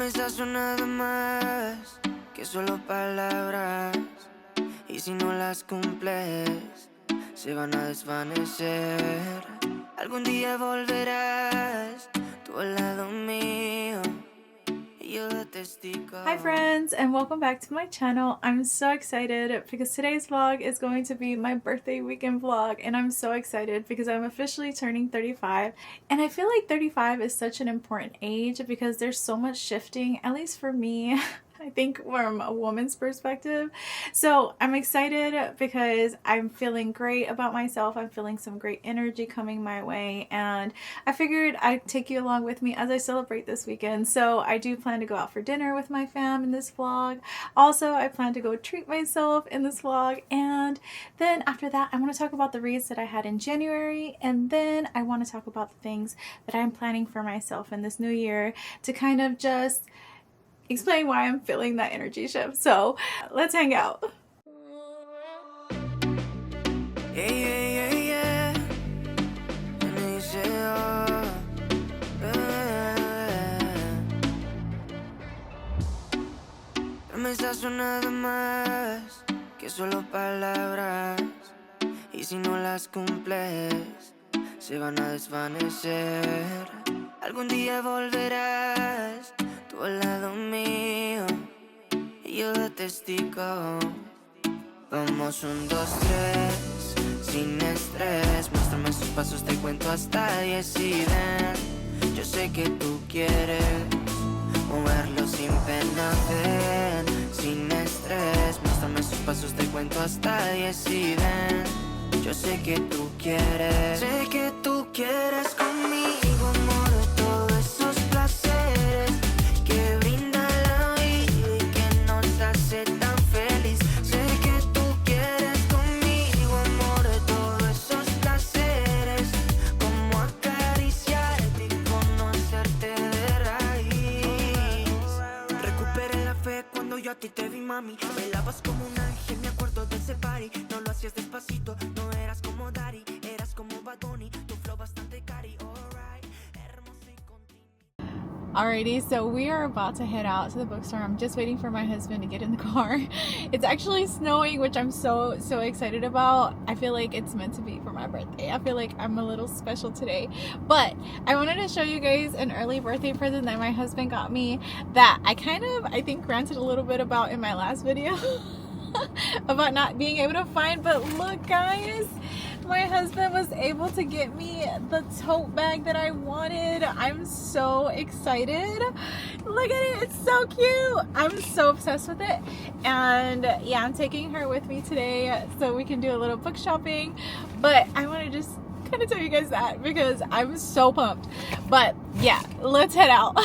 Promesas son nada más que solo palabras, y si no las cumples, se van a desvanecer. Algún día volverás tú al lado mío. Hi friends, and welcome back to my channel. I'm so excited because today's vlog is going to be my birthday weekend vlog, and I'm so excited because I'm officially turning 35, and I feel like 35 is such an important age because there's so much shifting, at least for me. I think from a woman's perspective. So I'm excited because I'm feeling great about myself. I'm feeling some great energy coming my way, and I figured I'd take you along with me as I celebrate this weekend. So I do plan to go out for dinner with my fam in this vlog. Also, I plan to go treat myself in this vlog, and then after that I want to talk about the reads that I had in January, and then I want to talk about the things that I'm planning for myself in this new year to kind of just explain why I'm feeling that energy shift. So let's hang out. Promesas son nada más que solo palabras, y si no las cumples, se van a desvanecer. Algún día volverás tú al lado mío, y yo de testigo. Vamos 1, 2, 3, sin estrés. Muéstrame sus pasos, te cuento hasta 10 y ven. Yo sé que tú quieres moverlo sin pena, ven. Sin estrés, muéstrame sus pasos, te cuento hasta 10 y ven. Yo sé que tú quieres. Sé que tú quieres conmigo, amor, de todos esos placeres que brinda la vida y que nos hace tan feliz. Sé que tú quieres conmigo, amor, de todos esos placeres, como acariciarte y conocerte de raíz. Recuperé la fe cuando yo a ti te vi, mami. Bailabas como un ángel, me acuerdo de ese party. No lo hacías despacito, no eras como Daddy, eras como Bad Bunny, tu flow bastante cari, alright, hermoso y continuo. Alrighty, so we are about to head out to the bookstore. I'm just waiting for my husband to get in the car. It's actually snowing, which I'm so excited about. I feel like it's meant to be for my birthday. I feel like I'm a little special today. But I wanted to show you guys an early birthday present that my husband got me that I think ranted a little bit about in my last video. About not being able to find, but look guys, my husband was able to get me the tote bag that I wanted. I'm so excited. Look at it, it's so cute. I'm so obsessed with it, and yeah, I'm taking her with me today so we can do a little book shopping. But I want to just kind of tell you guys that because I'm so pumped. But yeah, let's head out.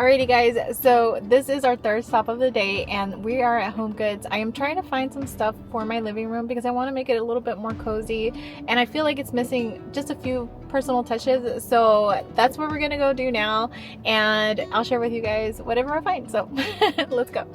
Alrighty guys, so this is our third stop of the day and we are at HomeGoods. I am trying to find some stuff for my living room because I want to make it a little bit more cozy and I feel like it's missing just a few personal touches. So that's what we're gonna go do now and I'll share with you guys whatever I find. So let's go.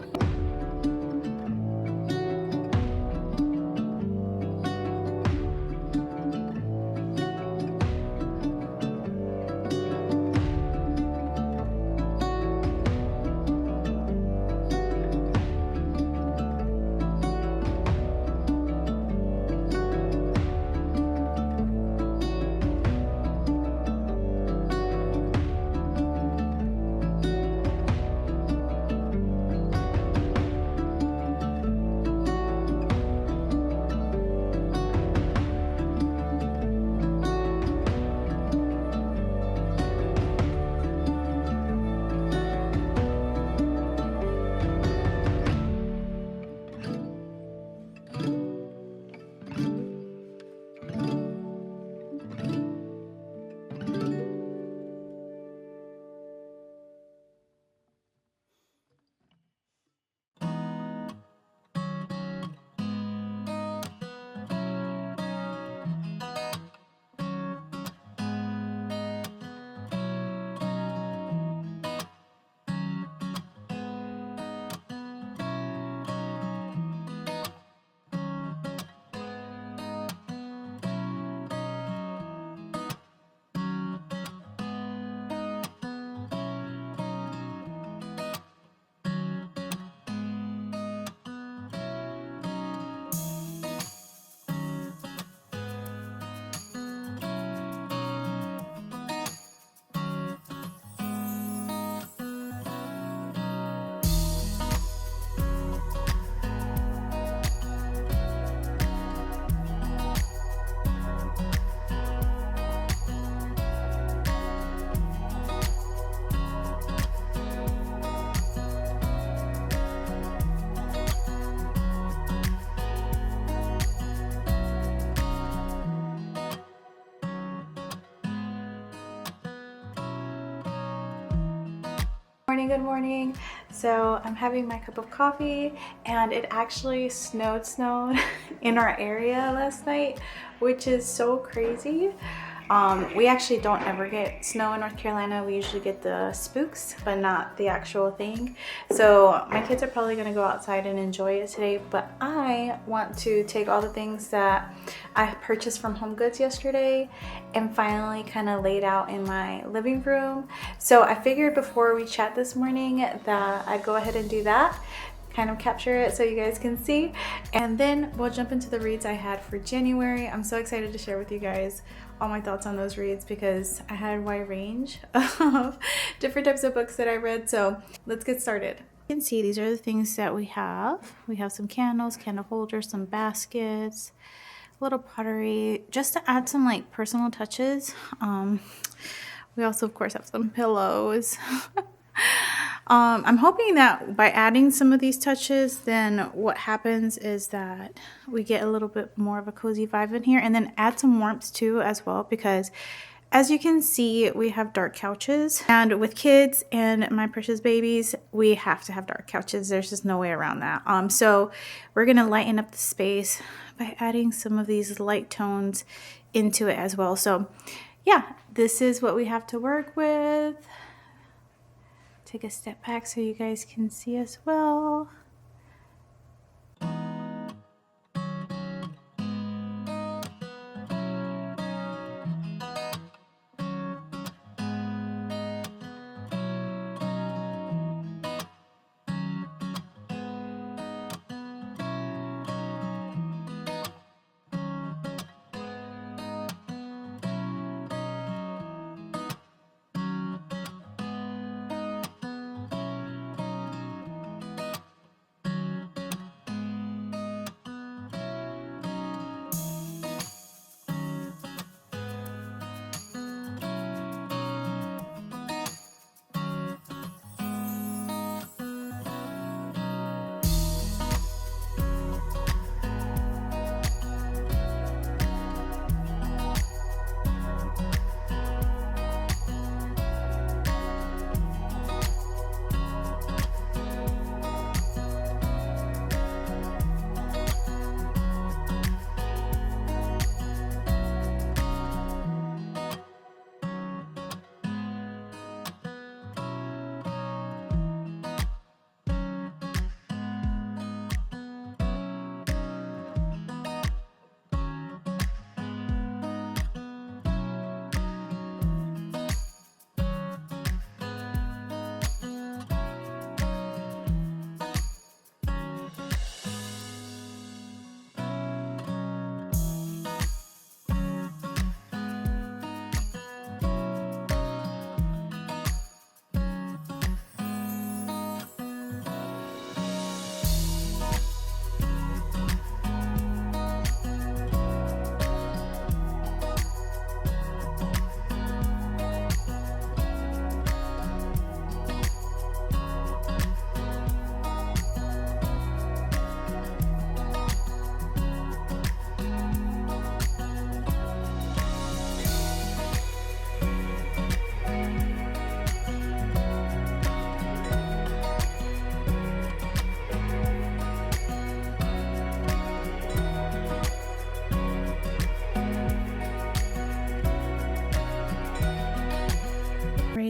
Good morning. So I'm having my cup of coffee and it actually snowed in our area last night, which is so crazy. We actually don't ever get snow in North Carolina. We usually get the spooks, but not the actual thing. So my kids are probably gonna go outside and enjoy it today, but I want to take all the things that I purchased from HomeGoods yesterday and finally kind of laid out in my living room. So I figured before we chat this morning that I'd go ahead and do that, kind of capture it so you guys can see, and then we'll jump into the reads I had for January. I'm so excited to share with you guys all my thoughts on those reads because I had a wide range of different types of books that I read. So let's get started. You can see these are the things that we have. We have some candles, candle holders, some baskets, a little pottery, just to add some like personal touches. We also of course have some pillows. I'm hoping that by adding some of these touches, then what happens is that we get a little bit more of a cozy vibe in here, and then add some warmth too as well, because as you can see, we have dark couches, and with kids and my precious babies, we have to have dark couches. There's just no way around that. So we're gonna lighten up the space by adding some of these light tones into it as well. So yeah, this is what we have to work with. Take a step back so you guys can see as well.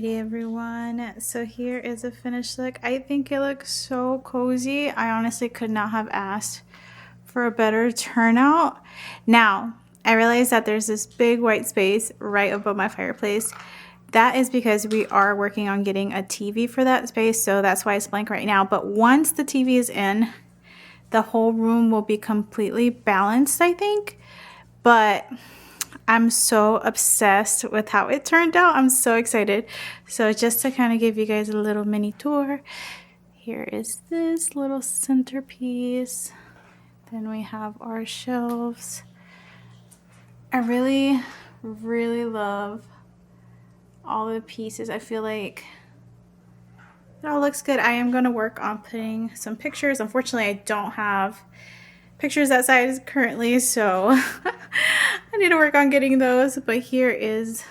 Alrighty everyone, so here is a finished look. I think it looks so cozy. I honestly could not have asked for a better turnout. Now, I realize that there's this big white space right above my fireplace. That is because we are working on getting a TV for that space, so that's why it's blank right now. But once the TV is in, the whole room will be completely balanced, I think. But I'm so obsessed with how it turned out. I'm so excited. So just to kind of give you guys a little mini tour, here is this little centerpiece. Then we have our shelves. I really, really love all the pieces. I feel like it all looks good. I am going to work on putting some pictures. Unfortunately, I don't have pictures that size currently, so I need to work on getting those. But here is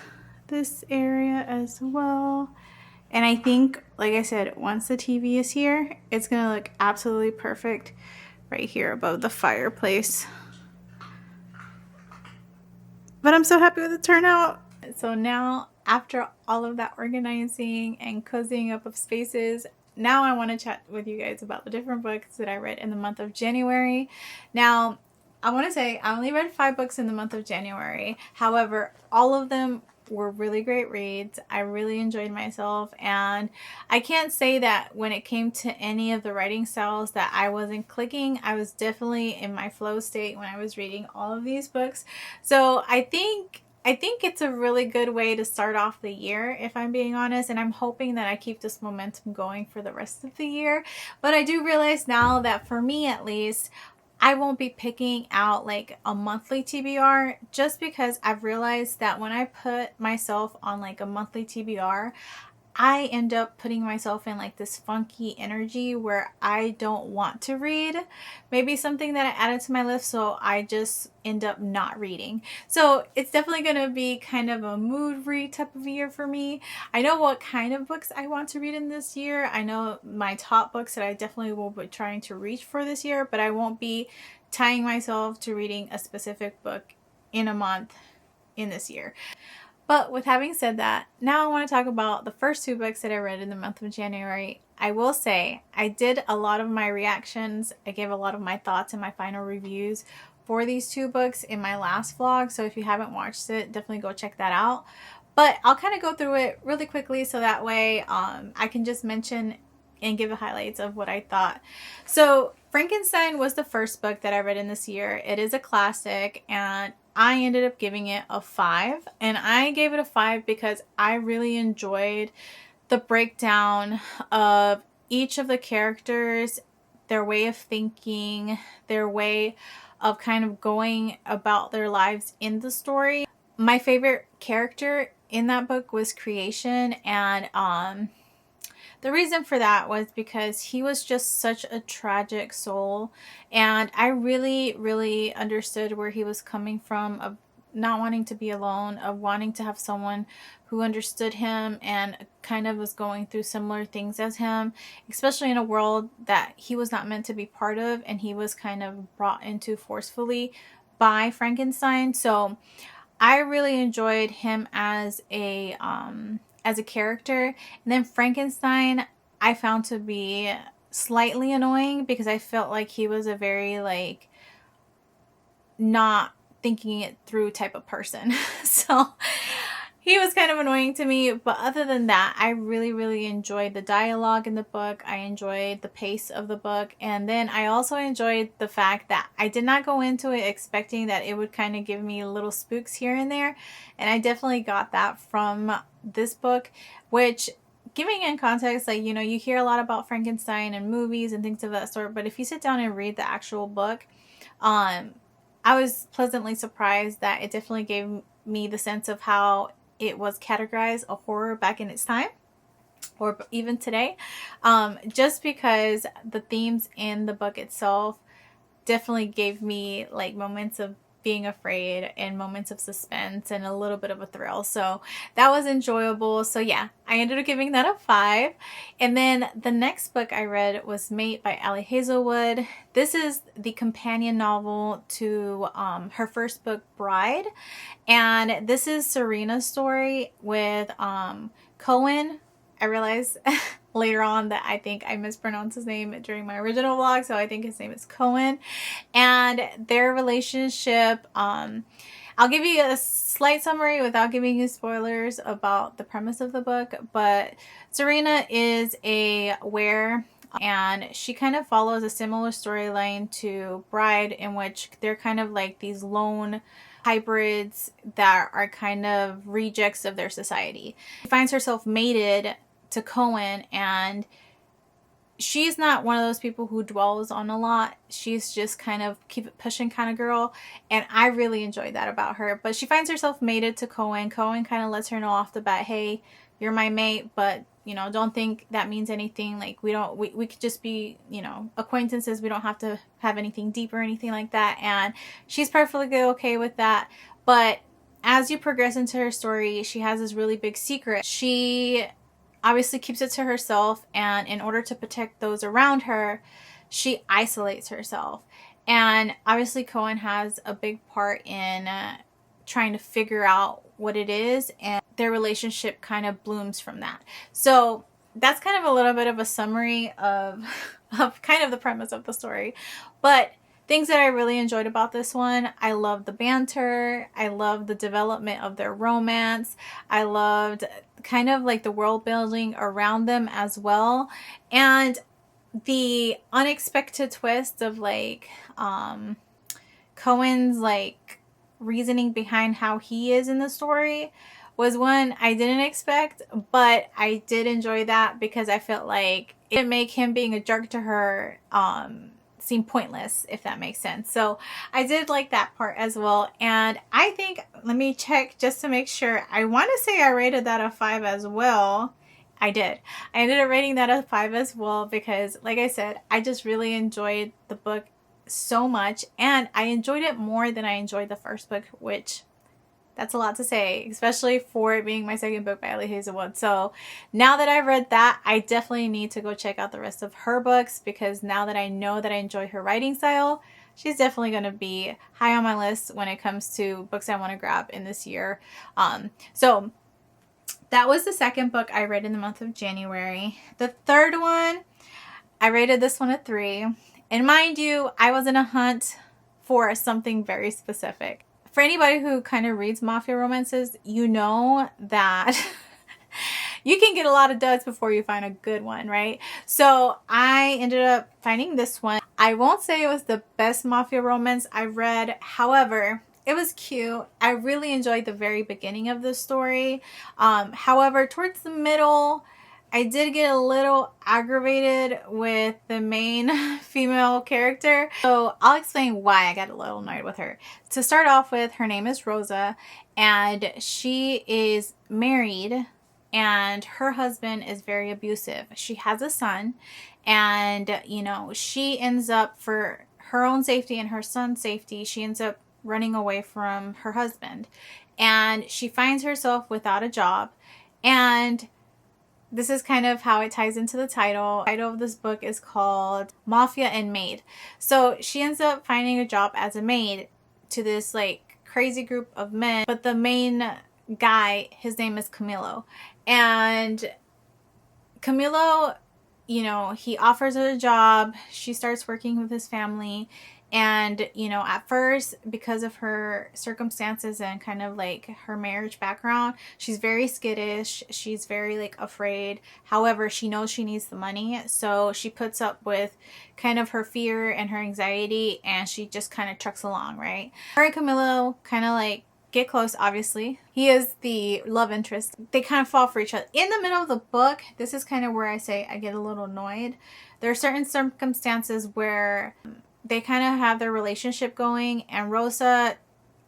this area as well. And I think, like I said, once the TV is here, it's going to look absolutely perfect right here above the fireplace. But I'm so happy with the turnout. So now, after all of that organizing and cozying up of spaces, now I want to chat with you guys about the different books that I read in the month of January. Now, I want to say I only read 5 books in the month of January. However, all of them were really great reads. I really enjoyed myself, and I can't say that when it came to any of the writing styles that I wasn't clicking. I was definitely in my flow state when I was reading all of these books. So I think it's a really good way to start off the year, if I'm being honest, and I'm hoping that I keep this momentum going for the rest of the year. But I do realize now that for me at least, I won't be picking out like a monthly TBR, just because I've realized that when I put myself on like a monthly TBR, I end up putting myself in like this funky energy where I don't want to read. Maybe something that I added to my list, so I just end up not reading. So it's definitely going to be kind of a mood read type of year for me. I know what kind of books I want to read in this year. I know my top books that I definitely will be trying to reach for this year, but I won't be tying myself to reading a specific book in a month in this year. But with having said that, now I want to talk about the first 2 books that I read in the month of January. I will say I did a lot of my reactions. I gave a lot of my thoughts and my final reviews for these 2 books in my last vlog. So if you haven't watched it, definitely go check that out. But I'll kind of go through it really quickly so that way I can just mention and give the highlights of what I thought. So Frankenstein was the first book that I read in this year. It is a classic, and I ended up giving it a 5, and I gave it a 5 because I really enjoyed the breakdown of each of the characters, their way of thinking, their way of kind of going about their lives in the story. My favorite character in that book was Creation, and the reason for that was because he was just such a tragic soul, and I really, really understood where he was coming from, of not wanting to be alone, of wanting to have someone who understood him and kind of was going through similar things as him, especially in a world that he was not meant to be part of, and he was kind of brought into forcefully by Frankenstein. So I really enjoyed him as a character. And then Frankenstein I found to be slightly annoying because I felt like he was a very like not thinking it through type of person. So he was kind of annoying to me, but other than that, I really, really enjoyed the dialogue in the book. I enjoyed the pace of the book, and then I also enjoyed the fact that I did not go into it expecting that it would kind of give me little spooks here and there, and I definitely got that from this book, which, giving in context, like, you know, you hear a lot about Frankenstein and movies and things of that sort, but if you sit down and read the actual book, I was pleasantly surprised that it definitely gave me the sense of how it was categorized a horror back in its time, or even today, just because the themes in the book itself definitely gave me like moments of being afraid and moments of suspense and a little bit of a thrill. So that was enjoyable. So yeah, I ended up giving that a 5. And then the next book I read was Mate by Ali Hazelwood. This is the companion novel to her first book, Bride. And this is Serena's story with Cohen. I realized later on that I think I mispronounced his name during my original vlog, so I think his name is Cohen. And their relationship, I'll give you a slight summary without giving you spoilers about the premise of the book, but Serena is a were, and she kind of follows a similar storyline to Bride, in which they're kind of like these lone hybrids that are kind of rejects of their society. She finds herself mated to Cohen, and she's not one of those people who dwells on a lot. She's just kind of keep it pushing kind of girl, and I really enjoyed that about her. But she finds herself mated to Cohen. Cohen kind of lets her know off the bat, hey, you're my mate, but you know, don't think that means anything. Like, we could just be, you know, acquaintances. We don't have to have anything deep or anything like that. And she's perfectly okay with that. But as you progress into her story, she has this really big secret. She obviously keeps it to herself, and in order to protect those around her, she isolates herself. And obviously Cohen has a big part in trying to figure out what it is, and their relationship kind of blooms from that. So that's kind of a little bit of a summary of kind of the premise of the story. But things that I really enjoyed about this one, I loved the banter. I loved the development of their romance. I loved kind of like the world building around them as well. And the unexpected twist of like Cohen's like reasoning behind how he is in the story was one I didn't expect, but I did enjoy that because I felt like it didn't make him being a jerk to her seem pointless, if that makes sense. So I did like that part as well. And I think, let me check just to make sure. I want to say I rated that a 5 as well. I did. I ended up rating that a 5 as well because, like I said, I just really enjoyed the book so much, and I enjoyed it more than I enjoyed the first book, which that's a lot to say, especially for it being my second book by Ellie Hazelwood. So now that I've read that, I definitely need to go check out the rest of her books, because now that I know that I enjoy her writing style, she's definitely going to be high on my list when it comes to books I want to grab in this year. So that was the second book I read in the month of January. The third one, I rated this one a 3. And mind you, I was in a hunt for something very specific. For anybody who kind of reads mafia romances, you know that you can get a lot of duds before you find a good one, right? So I ended up finding this one. I won't say it was the best mafia romance I've read. However, it was cute. I really enjoyed the very beginning of the story. However, towards the middle, I did get a little aggravated with the main female character. So I'll explain why I got a little annoyed with her. To start off with, her name is Rosa, and she is married, and her husband is very abusive. She has a son, and you know, she ends up, for her own safety and her son's safety, she ends up running away from her husband, and she finds herself without a job. And this is kind of how it ties into the title. The title of this book is called Mafia and Maid. So she ends up finding a job as a maid to this like crazy group of men. But the main guy, his name is Camilo. And Camilo, you know, he offers her a job. She starts working with his family. And, you know, at first, because of her circumstances and kind of like her marriage background, she's very skittish. She's very like afraid. However, she knows she needs the money. So she puts up with kind of her fear and her anxiety, and she just kind of trucks along, right? Her and Camilo kind of like get close, obviously. He is the love interest. They kind of fall for each other. In the middle of the book, this is kind of where I say I get a little annoyed. There are certain circumstances where they kind of have their relationship going, and Rosa,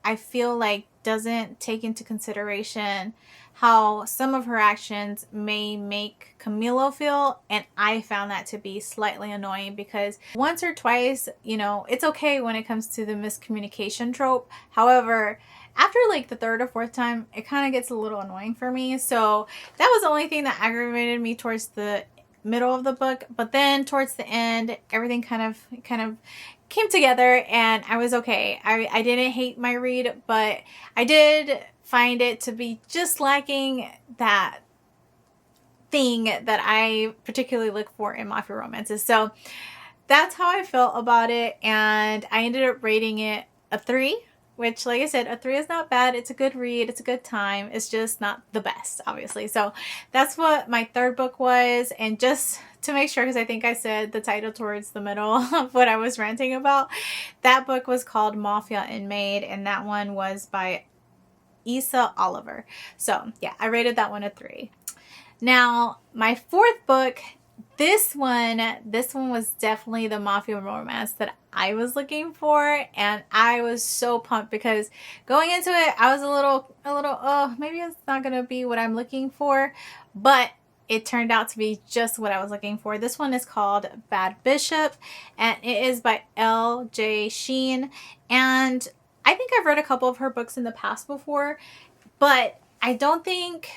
I feel like, doesn't take into consideration how some of her actions may make Camilo feel, and I found that to be slightly annoying because once or twice, you know, it's okay when it comes to the miscommunication trope. However, after like the third or fourth time, it kind of gets a little annoying for me. So that was the only thing that aggravated me towards the middle of the book. But then towards the end, everything kind of came together, and I was okay. I didn't hate my read, but I did find it to be just lacking that thing that I particularly look for in mafia romances. So that's how I felt about it, and I ended up rating it a 3, which, like I said, a 3 is not bad. It's a good read. It's a good time. It's just not the best, obviously. So that's what my third book was. And just to make sure, because I think I said the title towards the middle of what I was ranting about, that book was called Mafia and Maid, and that one was by Issa Oliver. So yeah, I rated that one a 3. Now, my fourth book, this one was definitely the mafia romance that I was looking for, and I was so pumped because going into it, I was a little, oh, maybe it's not gonna be what I'm looking for, but it turned out to be just what I was looking for. This one is called Bad Bishop, and it is by L.J. Sheen, and I think I've read a couple of her books in the past before, but I don't think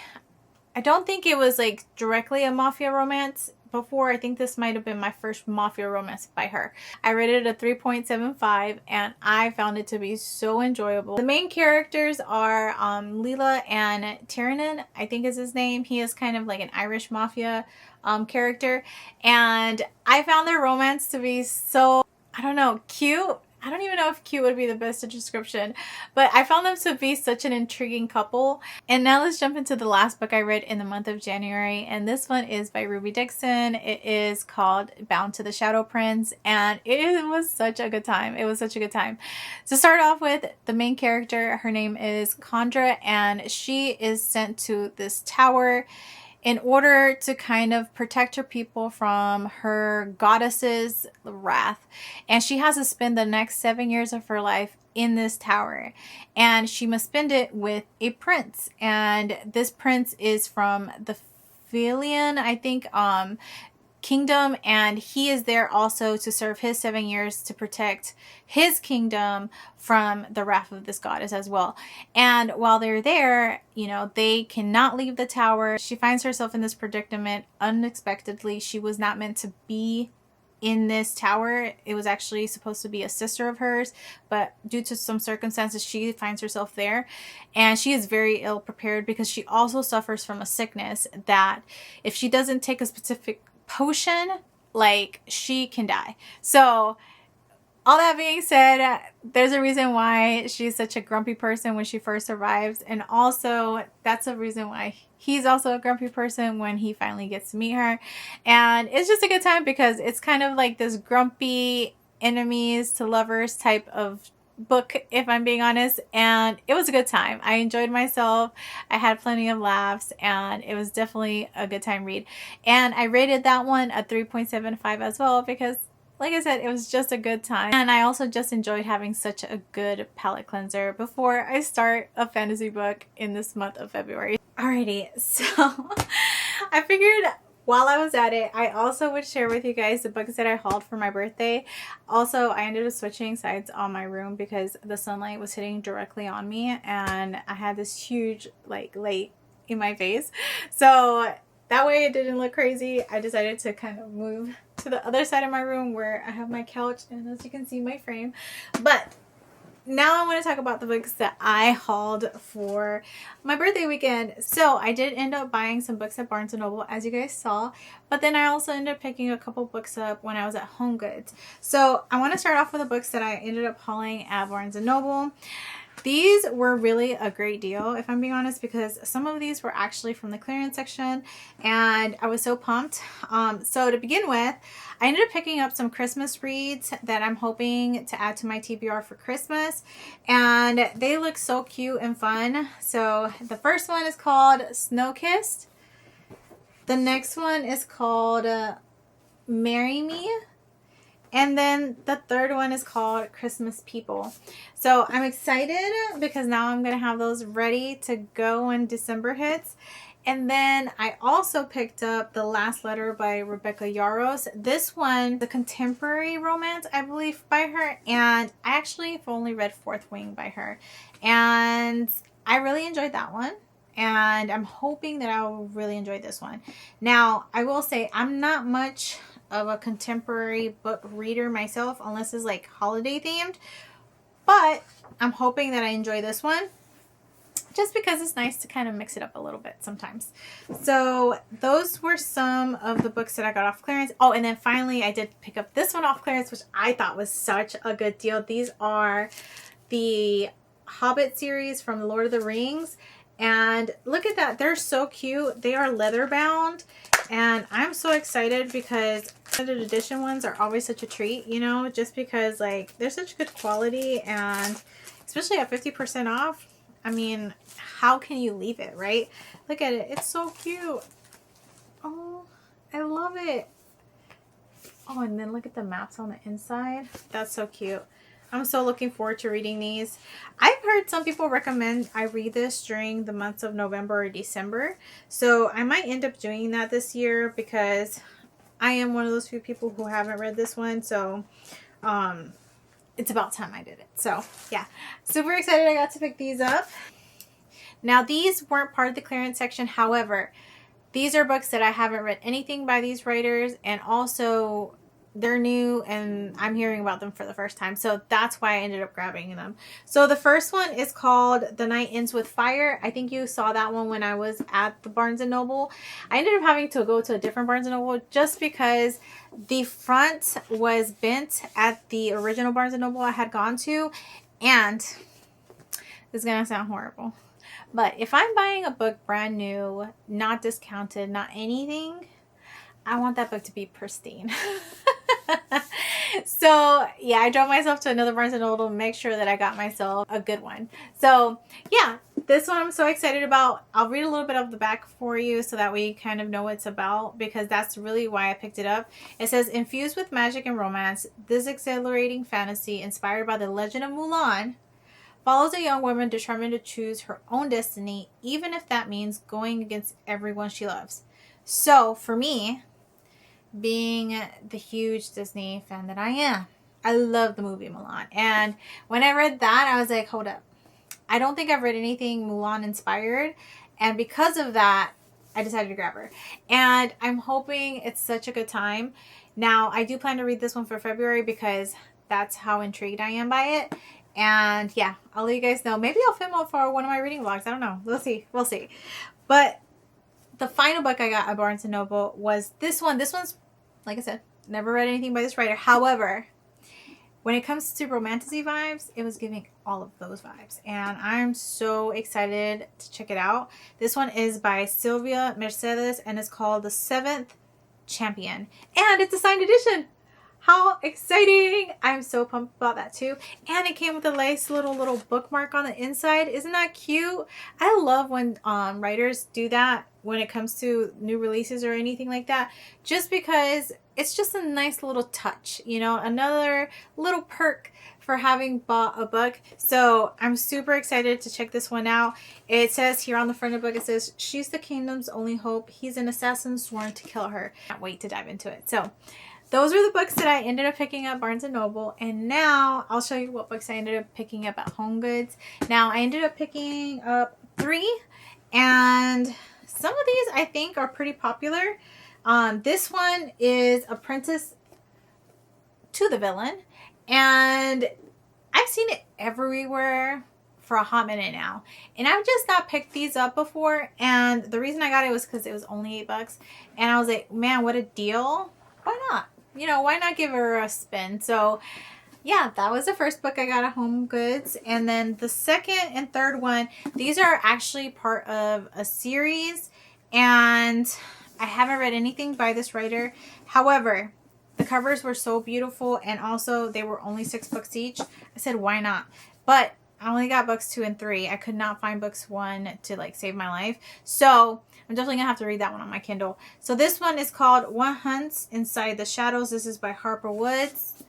it was like directly a mafia romance before. I think this might have been my first mafia romance by her. I rated it a 3.75, and I found it to be so enjoyable. The main characters are Leela and Tiernan, I think is his name. He is kind of like an Irish mafia character, and I found their romance to be so, I don't know, cute. I don't even know if cute would be the best description, but I found them to be such an intriguing couple. And now let's jump into the last book I read in the month of January, and this one is by Ruby Dixon. It is called Bound to the Shadow Prince, and it was such a good time. It was such a good time. To start off with, the main character, her name is Condra, and she is sent to this tower in order to kind of protect her people from her goddess's wrath. And she has to spend the next 7 years of her life in this tower, and she must spend it with a prince. And this prince is from the Filian, I think, kingdom, and he is there also to serve his 7 years to protect his kingdom from the wrath of this goddess as well. And while they're there, you know, they cannot leave the tower. She finds herself in this predicament unexpectedly. She was not meant to be in this tower. It was actually supposed to be a sister of hers, but due to some circumstances, she finds herself there, and she is very ill prepared because she also suffers from a sickness that if she doesn't take a specific potion, like, she can die. So all that being said, there's a reason why she's such a grumpy person when she first arrives, and also that's a reason why he's also a grumpy person when he finally gets to meet her. And it's just a good time because it's kind of like this grumpy enemies to lovers type of book, if I'm being honest, and it was a good time. I enjoyed myself. I had plenty of laughs, and it was definitely a good time read. And I rated that one a 3.75 as well because, like I said, it was just a good time. And I also just enjoyed having such a good palette cleanser before I start a fantasy book in this month of February. Alrighty, so I figured while I was at it, I also would share with you guys the books that I hauled for my birthday. Also, I ended up switching sides on my room because the sunlight was hitting directly on me, and I had this huge like light in my face. So that way it didn't look crazy. I decided to kind of move to the other side of my room where I have my couch and, as you can see, my frame. But now I want to talk about the books that I hauled for my birthday weekend. So I did end up buying some books at Barnes & Noble, as you guys saw, but then I also ended up picking a couple books up when I was at HomeGoods. So I want to start off with the books that I ended up hauling at Barnes & Noble. These were really a great deal, if I'm being honest, because some of these were actually from the clearance section, and I was so pumped. So to begin with, I ended up picking up some Christmas reads that I'm hoping to add to my TBR for Christmas, and they look so cute and fun. So the first one is called Snow Kissed. The next one is called Marry Me. And then the third one is called Christmas People. So I'm excited because now I'm going to have those ready to go when December hits. And then I also picked up The Last Letter by Rebecca Yarros. This one, the contemporary romance, I believe, by her. And I actually have only read Fourth Wing by her. And I really enjoyed that one. And I'm hoping that I will really enjoy this one. Now, I will say I'm not much of a contemporary book reader myself unless it's like holiday themed, but I'm hoping that I enjoy this one. just because it's nice to kind of mix it up a little bit sometimes. So those were some of the books that I got off clearance. Oh, and then finally I did pick up this one off clearance, which I thought was such a good deal. These are the Hobbit series from the Lord of the Rings. And look at that. They're so cute. They are leather bound. And I'm so excited because limited edition ones are always such a treat, you know, just because like they're such good quality, and especially at 50% off. I mean, how can you leave it, right? Look at it. It's so cute. Oh, I love it. Oh, and then look at the maps on the inside. That's so cute. I'm so looking forward to reading these. I've heard some people recommend I read this during the months of November or December. So I might end up doing that this year because I am one of those few people who haven't read this one. So it's about time I did it. So yeah, super excited I got to pick these up. Now these weren't part of the clearance section. However, these are books that I haven't read anything by these writers, and also they're new and I'm hearing about them for the first time. So that's why I ended up grabbing them. So the first one is called The Night Ends with Fire. I think you saw that one when I was at the Barnes & Noble. I ended up having to go to a different Barnes & Noble just because the front was bent at the original Barnes & Noble I had gone to. And this is going to sound horrible, but if I'm buying a book brand new, not discounted, not anything, I want that book to be pristine. So yeah, I drove myself to another Barnes & Noble to make sure that I got myself a good one. So yeah, this one I'm so excited about. I'll read a little bit of the back for you so that way you kind of know what it's about, because that's really why I picked it up. It says, infused with magic and romance, this exhilarating fantasy inspired by the legend of Mulan follows a young woman determined to choose her own destiny, even if that means going against everyone she loves. So for me, being the huge Disney fan that I am, I love the movie Mulan. And when I read that, I was like, hold up. I don't think I've read anything Mulan inspired. And because of that, I decided to grab her. And I'm hoping it's such a good time. Now, I do plan to read this one for February because that's how intrigued I am by it. And yeah, I'll let you guys know. Maybe I'll film it for one of my reading vlogs. I don't know. We'll see. We'll see. But the final book I got at Barnes & Noble was this one. This one's, like I said, never read anything by this writer. However, when it comes to romantasy vibes, it was giving all of those vibes. And I'm so excited to check it out. This one is by Sylvia Mercedes and it's called The Seventh Champion. And it's a signed edition. How exciting! I'm so pumped about that too. And it came with a nice little bookmark on the inside. Isn't that cute? I love when writers do that when it comes to new releases or anything like that, just because it's just a nice little touch, you know, another little perk for having bought a book. So I'm super excited to check this one out. It says here on the front of the book, it says, she's the kingdom's only hope. He's an assassin sworn to kill her. Can't wait to dive into it. So those are the books that I ended up picking up Barnes & Noble. And now I'll show you what books I ended up picking up at HomeGoods. Now I ended up picking up 3. And some of these I think are pretty popular. This one is Apprentice to the Villain. And I've seen it everywhere for a hot minute now. And I've just not picked these up before. And the reason I got it was because it was only $8. And I was like, man, what a deal. Why not? You know, why not give her a spin? So yeah, that was the first book I got at HomeGoods. And then the second and third one, these are actually part of a series. And I haven't read anything by this writer. However, the covers were so beautiful. And also they were only $6 each. I said, why not? But I only got books 2 and 3. I could not find books 1 to like save my life. So I'm definitely gonna have to read that one on my Kindle. So this one is called One Hunts Inside the Shadows. This is by Harper Woods.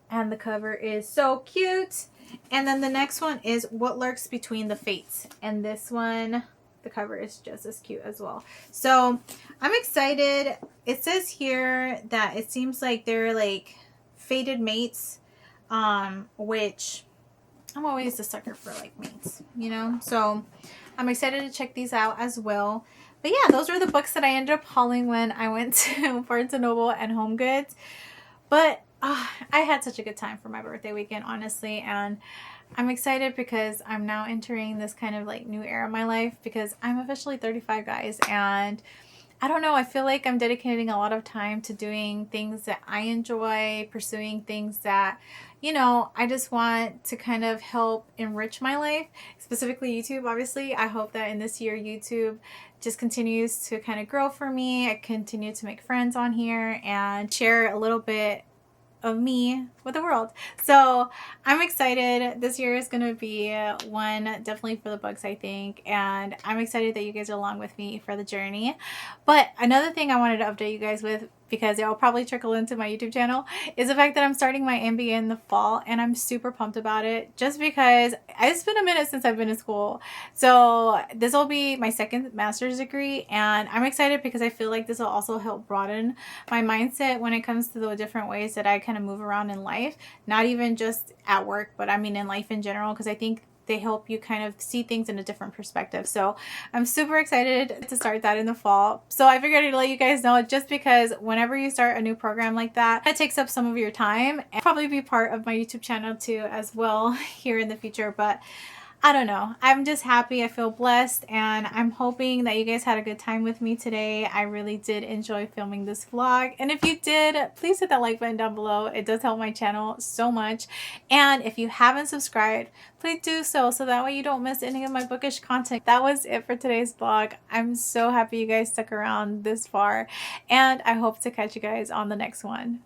And the cover is so cute. And then the next one is What Lurks Between the Fates. And this one, the cover is just as cute as well. So I'm excited. It says here that it seems like they're like fated mates, which I'm always a sucker for like mates, you know? So I'm excited to check these out as well. But yeah, those are the books that I ended up hauling when I went to Barnes & Noble and HomeGoods. But I had such a good time for my birthday weekend, honestly, and I'm excited because I'm now entering this kind of like new era of my life because I'm officially 35, guys, and I don't know, I feel like I'm dedicating a lot of time to doing things that I enjoy, pursuing things that, you know, I just want to kind of help enrich my life, specifically YouTube, obviously. I hope that in this year, YouTube just continues to kind of grow for me. I continue to make friends on here and share a little bit of me with the world. So I'm excited. This year is going to be one definitely for the books, I think, and I'm excited that you guys are along with me for the journey. But another thing I wanted to update you guys with, because it will probably trickle into my YouTube channel, is the fact that I'm starting my MBA in the fall, and I'm super pumped about it just because it's been a minute since I've been in school. So this will be my second master's degree, and I'm excited because I feel like this will also help broaden my mindset when it comes to the different ways that I kind of move around in life, not even just at work, but I mean in life in general, because I think they help you kind of see things in a different perspective. So I'm super excited to start that in the fall. So I figured I'd let you guys know, just because whenever you start a new program like that, it takes up some of your time, and probably be part of my YouTube channel too as well here in the future. But I don't know. I'm just happy. I feel blessed, and I'm hoping that you guys had a good time with me today. I really did enjoy filming this vlog, and if you did, please hit that like button down below. It does help my channel so much. And if you haven't subscribed, please do so that way you don't miss any of my bookish content. That was it for today's vlog. I'm so happy you guys stuck around this far, and I hope to catch you guys on the next one.